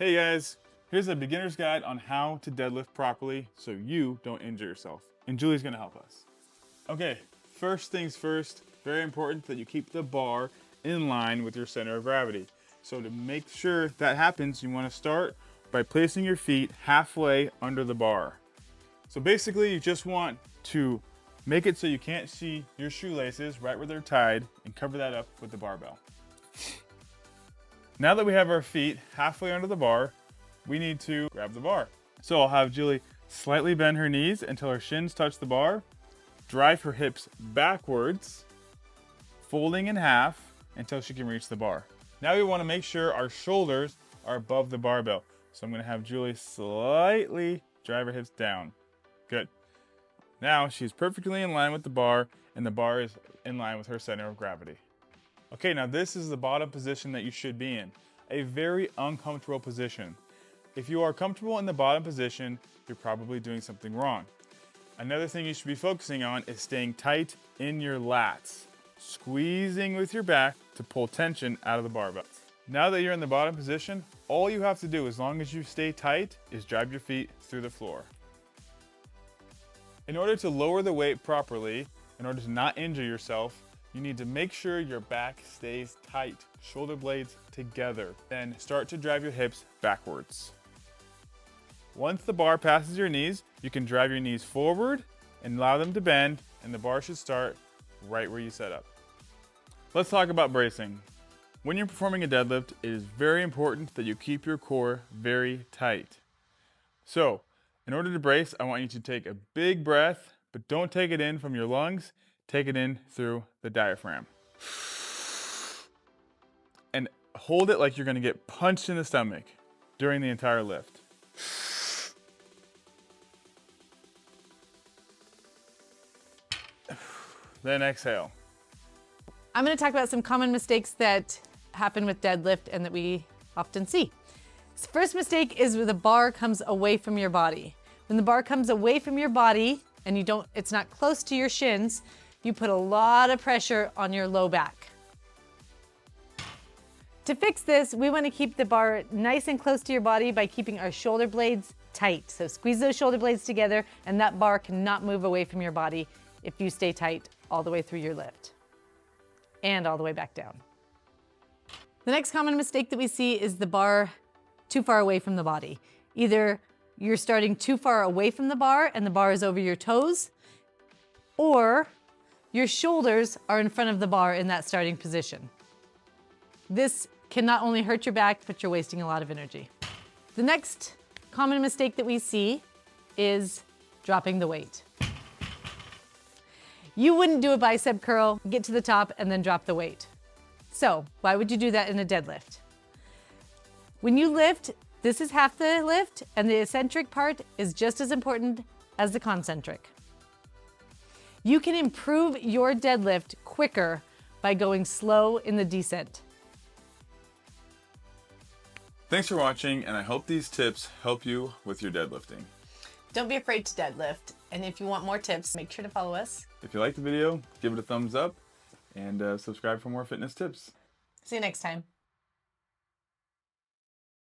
Hey guys, here's a beginner's guide on how to deadlift properly so you don't injure yourself. And Julie's gonna help us. Okay, first things first, very important that you keep the bar in line with your center of gravity. So to make sure that happens, you wanna start by placing your feet halfway under the bar. So basically you just want to make it so you can't see your shoelaces right where they're tied and cover that up with the barbell. Now that we have our feet halfway under the bar, we need to grab the bar. So I'll have Julie slightly bend her knees until her shins touch the bar, drive her hips backwards, folding in half until she can reach the bar. Now we want to make sure our shoulders are above the barbell. So I'm going to have Julie slightly drive her hips down. Good. Now she's perfectly in line with the bar and the bar is in line with her center of gravity. Okay, now this is the bottom position that you should be in, a very uncomfortable position. If you are comfortable in the bottom position, you're probably doing something wrong. Another thing you should be focusing on is staying tight in your lats, squeezing with your back to pull tension out of the barbell. Now that you're in the bottom position, all you have to do, as long as you stay tight, is drive your feet through the floor. In order to lower the weight properly, in order to not injure yourself, you need to make sure your back stays tight, shoulder blades together. Then start to drive your hips backwards. Once the bar passes your knees, you can drive your knees forward and allow them to bend, and the bar should start right where you set up. Let's talk about bracing. When you're performing a deadlift, it is very important that you keep your core very tight. So, in order to brace, I want you to take a big breath, but don't take it in from your lungs. Take it in through the diaphragm. And hold it like you're gonna get punched in the stomach during the entire lift. Then exhale. I'm gonna talk about some common mistakes that happen with deadlift and that we often see. First mistake is where the bar comes away from your body. When the bar comes away from your body and it's not close to your shins, you put a lot of pressure on your low back. To fix this, we want to keep the bar nice and close to your body by keeping our shoulder blades tight. So squeeze those shoulder blades together and that bar cannot move away from your body if you stay tight all the way through your lift and all the way back down. The next common mistake that we see is the bar too far away from the body. Either you're starting too far away from the bar and the bar is over your toes, or your shoulders are in front of the bar in that starting position. This can not only hurt your back, but you're wasting a lot of energy. The next common mistake that we see is dropping the weight. You wouldn't do a bicep curl, get to the top, and then drop the weight. So why would you do that in a deadlift? When you lift, this is half the lift, and the eccentric part is just as important as the concentric. You can improve your deadlift quicker by going slow in the descent. Thanks for watching, and I hope these tips help you with your deadlifting. Don't be afraid to deadlift. And if you want more tips, make sure to follow us. If you liked the video, give it a thumbs up and subscribe for more fitness tips. See you next time.